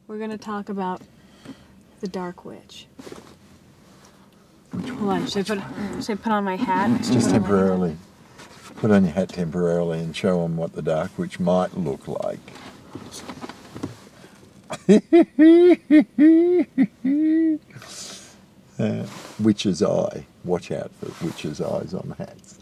we're going to talk about the Dark Witch. Hold on, should I put on my hat? Just temporarily. Put on your hat temporarily and show them what the Dark Witch might look like. Witch's eye. Watch out for witch's eyes on hats.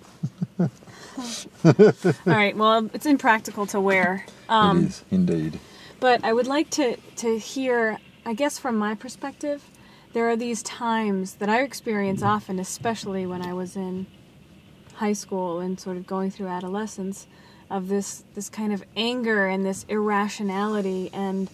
All right, well, it's impractical to wear. It is, indeed. But I would like to hear, I guess from my perspective, there are these times that I experience often, especially when I was in high school and sort of going through adolescence, of this kind of anger and this irrationality, and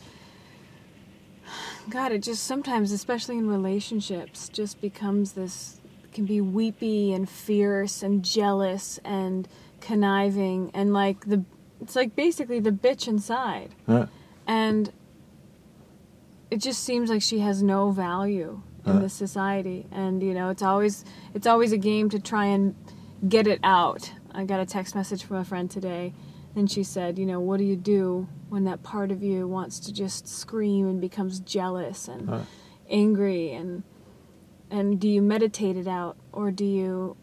God, it just sometimes, especially in relationships, just becomes this, can be weepy and fierce and jealous and conniving, and it's like basically the bitch inside. Yeah. And it just seems like she has no value in this society, and it's always a game to try and get it out. I got a text message from a friend today, and she said, what do you do when that part of you wants to just scream and becomes jealous and angry, and do you meditate it out, or do you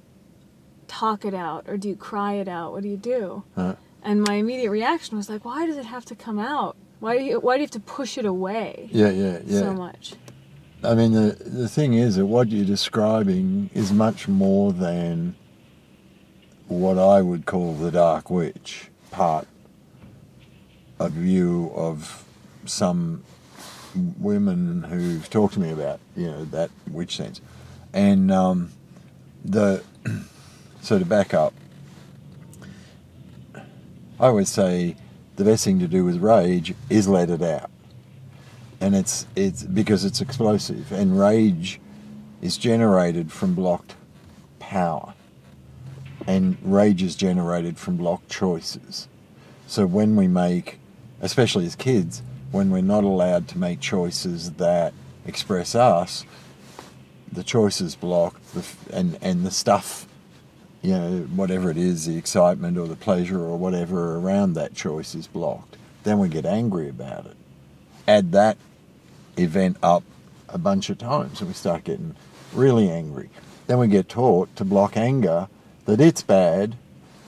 talk it out, or do you cry it out? What do you do? And my immediate reaction was like, why does it have to come out? Why do you have to push it away? Yeah. So much. I mean, the thing is that what you're describing is much more than what I would call the Dark Witch part of view of some women who've talked to me about, that witch sense. And so to back up, I always say the best thing to do with rage is let it out. And it's because it's explosive, and rage is generated from blocked power, and rage is generated from blocked choices. So when we make, especially as kids, when we're not allowed to make choices that express us, the choice is blocked, and the stuff, whatever it is, the excitement or the pleasure or whatever around that choice is blocked. Then we get angry about it. Add that event up a bunch of times and we start getting really angry. Then we get taught to block anger, that it's bad,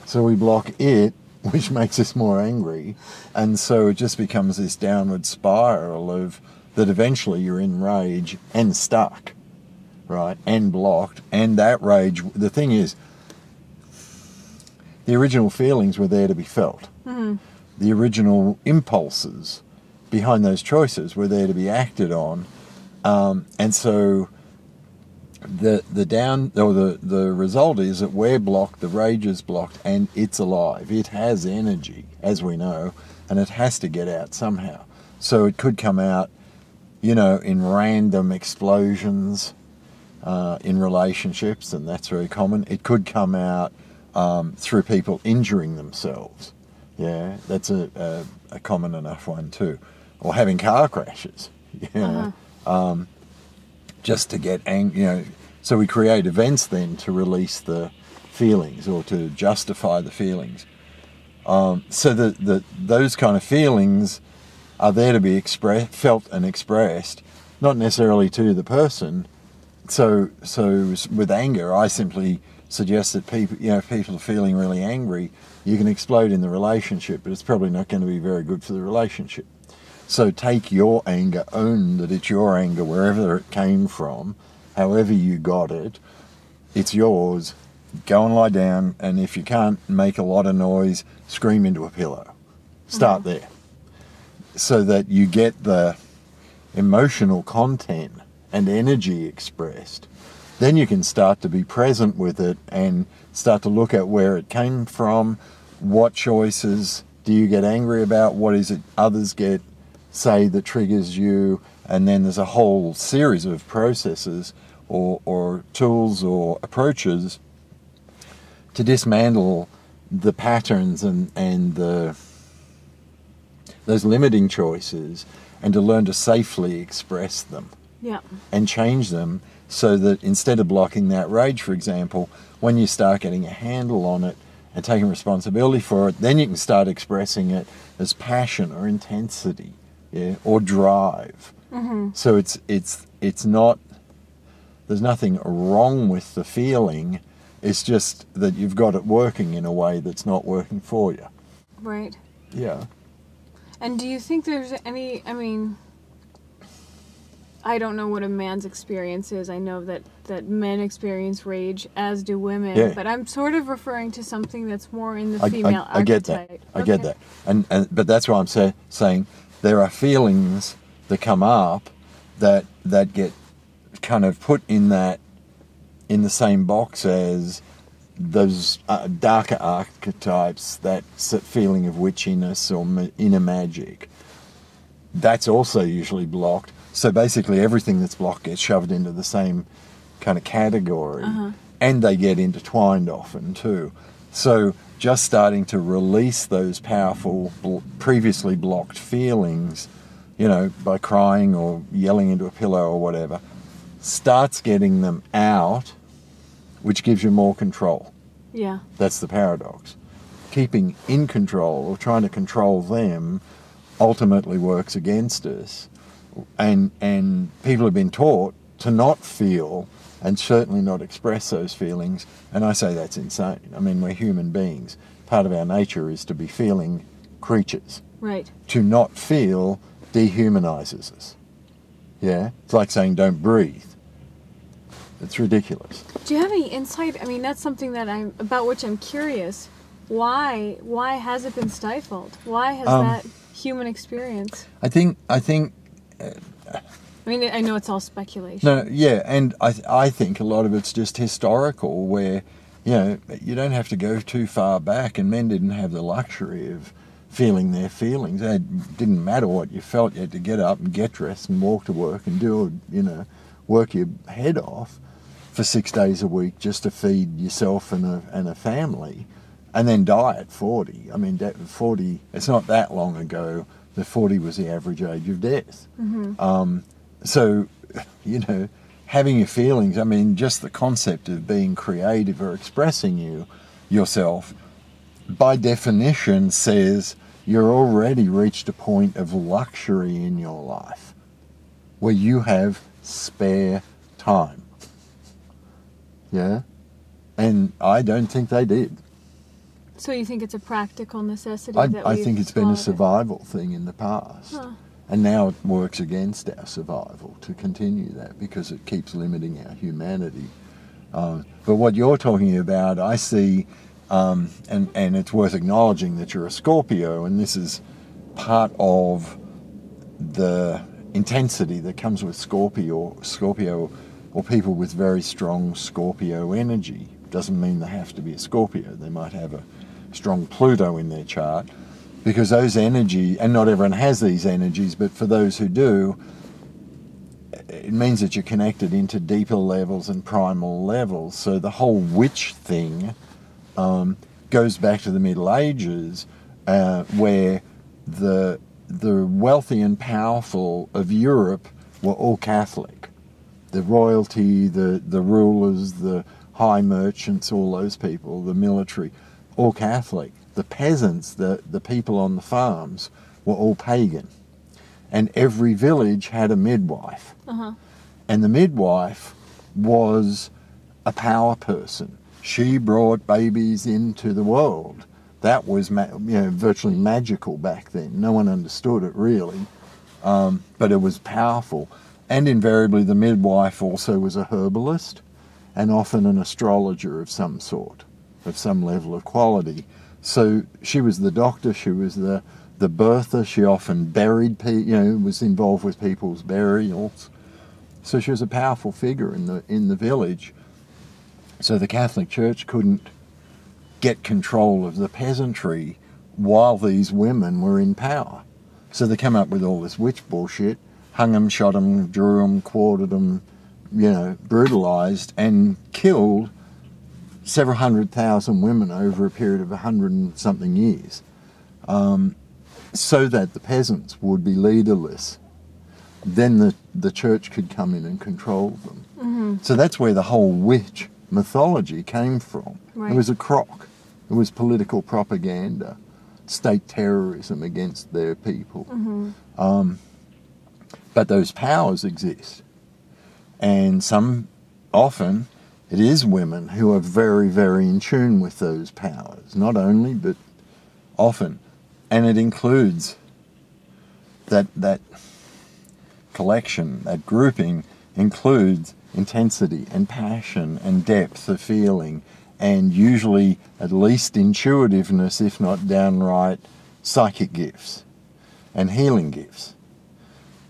so we block it, which makes us more angry. And so it just becomes this downward spiral of that eventually you're in rage and stuck, right, and blocked. And that rage, the thing is, the original feelings were there to be felt. Mm-hmm. The original impulses behind those choices were there to be acted on. And so the result is that we're blocked, the rage is blocked, and it's alive. It has energy, as we know, and it has to get out somehow. So it could come out, in random explosions in relationships, and that's very common. It could come out through people injuring themselves. Yeah, that's a common enough one too. Or having car crashes. Just to get angry, so we create events then to release the feelings or to justify the feelings. So those kind of feelings are there to be felt and expressed, not necessarily to the person. So with anger, I simply suggest that people, if people are feeling really angry, you can explode in the relationship, but it's probably not going to be very good for the relationship. So take your anger, own that it's your anger wherever it came from, however you got it, it's yours. Go and lie down, and if you can't make a lot of noise, scream into a pillow. Start there. So that you get the emotional content and energy expressed. Then you can start to be present with it and start to look at where it came from, what choices do you get angry about, what is it others say that triggers you, and then there's a whole series of processes or tools or approaches to dismantle the patterns and those limiting choices, and to learn to safely express them and change them, so that instead of blocking that rage, for example, when you start getting a handle on it and taking responsibility for it, then you can start expressing it as passion or intensity. yeah, or drive. So it's not. There's nothing wrong with the feeling. It's just that you've got it working in a way that's not working for you. Right. Yeah. And do you think there's any, I mean, I don't know what a man's experience is. I know that men experience rage, as do women. Yeah. But I'm sort of referring to something that's more in the female archetype. I get that. I get that. But that's why I'm saying there are feelings that come up that get kind of put in the same box as those darker archetypes, that feeling of witchiness or inner magic. That's also usually blocked. So basically everything that's blocked gets shoved into the same kind of category, and they get intertwined often too. So just starting to release those powerful, previously blocked feelings, you know, by crying or yelling into a pillow or whatever, starts getting them out, which gives you more control. Yeah. That's the paradox. Keeping in control or trying to control them ultimately works against us. And people have been taught to not feel and certainly not express those feelings. And I say that's insane. I mean, we're human beings. Part of our nature is to be feeling creatures. Right. To not feel dehumanizes us. Yeah? It's like saying don't breathe. It's ridiculous. Do you have any insight? I mean, that's something that about which I'm curious. Why has it been stifled? Why has that human experience? I think. I mean, I know it's all speculation. No, yeah, and I think a lot of it's just historical, where, you know, you don't have to go too far back, and men didn't have the luxury of feeling their feelings. It didn't matter what you felt. You had to get up and get dressed and walk to work and work your head off for 6 days a week just to feed yourself and a family, and then die at 40. I mean, 40, it's not that long ago that 40 was the average age of death. So, you know, having your feelings, I mean, just the concept of being creative or expressing yourself, by definition says you're already reached a point of luxury in your life where you have spare time. Yeah? And I don't think they did. So you think it's a practical necessity? I think it's been a survival thing in the past. Huh. And now it works against our survival to continue that, because it keeps limiting our humanity. But what you're talking about, I see, and it's worth acknowledging that you're a Scorpio, and this is part of the intensity that comes with Scorpio or people with very strong Scorpio energy. Doesn't mean they have to be a Scorpio. They might have a strong Pluto in their chart, because those energy, and not everyone has these energies, but for those who do, it means that you're connected into deeper levels and primal levels. So the whole witch thing goes back to the Middle Ages, where the wealthy and powerful of Europe were all Catholic. The royalty, the rulers, the high merchants, all those people, the military, all Catholic. The peasants, the people on the farms, were all pagan. And every village had a midwife. And the midwife was a power person. She brought babies into the world. That was virtually magical back then. No one understood it really, but it was powerful. And invariably the midwife also was a herbalist, and often an astrologer of some sort, of some level of quality. So she was the doctor, she was the birther, she often buried people, was involved with people's burials. So she was a powerful figure in the village. So the Catholic Church couldn't get control of the peasantry while these women were in power. So they come up with all this witch bullshit, hung them, shot them, drew them, quartered them, brutalized and killed several 100,000 women over a period of 100 and something years, so that the peasants would be leaderless. Then the church could come in and control them. So that's where the whole witch mythology came from. Right. It was a crock. It was political propaganda, state terrorism against their people. But those powers exist. And often it is women who are very, very in tune with those powers. Not only, but often. And it includes that collection, that grouping includes intensity and passion and depth of feeling, and usually at least intuitiveness, if not downright psychic gifts and healing gifts.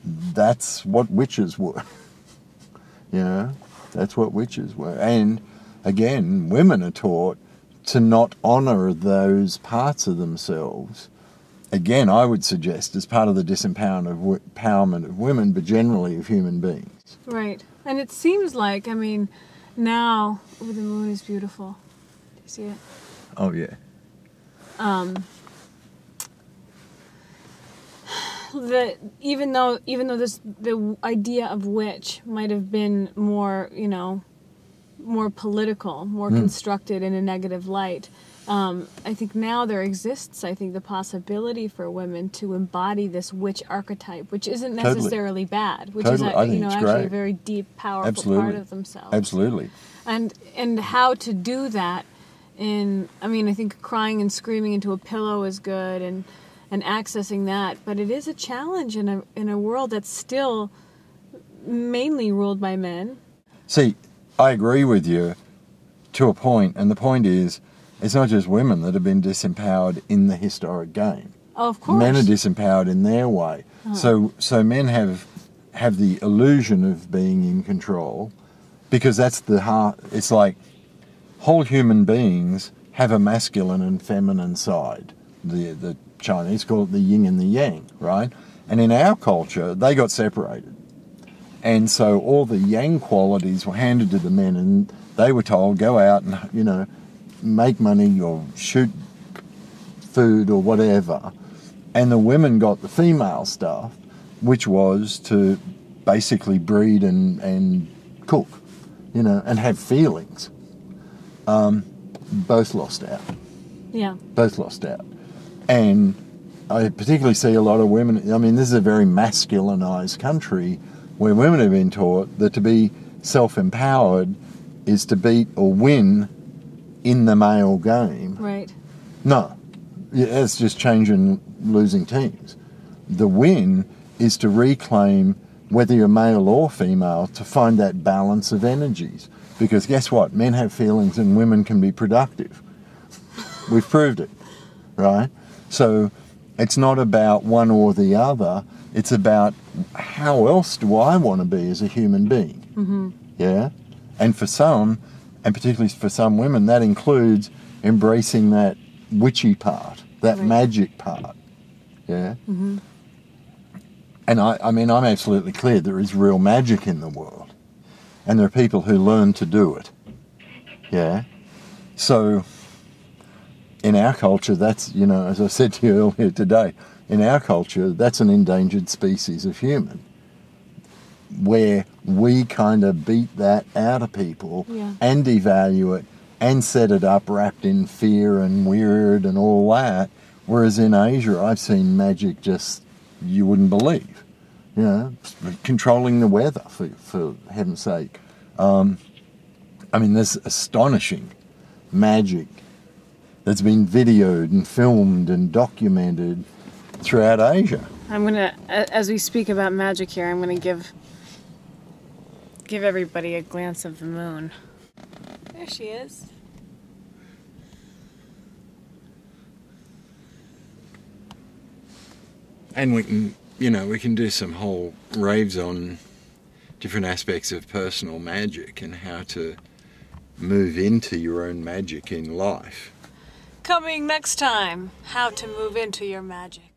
That's what witches were. You know, that's what witches were. And again, women are taught to not honour those parts of themselves. Again, I would suggest as part of the disempowerment of women, but generally of human beings. Right. And it seems like, I mean, now, the moon is beautiful. Do you see it? Oh, yeah. Even though the idea of witch might have been more, more political, more constructed in a negative light, I think now there exists, the possibility for women to embody this witch archetype, which isn't necessarily bad, which is actually a very deep, powerful part of themselves. Absolutely. And how to do that I think crying and screaming into a pillow is good and accessing that, but it is a challenge in a world that's still mainly ruled by men. See, I agree with you to a point, and the point is, it's not just women that have been disempowered in the historic game. Oh, of course. Men are disempowered in their way. So men have the illusion of being in control, because that's the heart. It's like whole human beings have a masculine and feminine side. The Chinese call it the yin and the yang, right? And in our culture, they got separated. And so all the yang qualities were handed to the men, and they were told, go out and, make money or shoot food or whatever. And the women got the female stuff, which was to basically breed and cook, and have feelings. Both lost out. Yeah. Both lost out. And I particularly see a lot of women, this is a very masculinized country where women have been taught that to be self-empowered is to beat or win in the male game. Right. No. It's just changing losing teams. The win is to reclaim, whether you're male or female, to find that balance of energies. Because guess what? Men have feelings and women can be productive. We've proved it, right? So it's not about one or the other. It's about how else do I want to be as a human being? Mm-hmm. Yeah? And for some, and particularly for some women, that includes embracing that witchy part, that magic part. Yeah? Mm-hmm. And I'm absolutely clear there is real magic in the world. And there are people who learn to do it. Yeah? So in our culture, that's, as I said to you earlier today, in our culture, that's an endangered species of human, where we kind of beat that out of people and devalue it and set it up wrapped in fear and weird and all that, whereas in Asia, I've seen magic just you wouldn't believe. Controlling the weather, for heaven's sake. There's astonishing magic that's been videoed and filmed and documented throughout Asia. I'm going to, as we speak about magic here, I'm going to give everybody a glance of the moon. There she is. And we can do some whole raves on different aspects of personal magic and how to move into your own magic in life. Coming next time, how to move into your magic.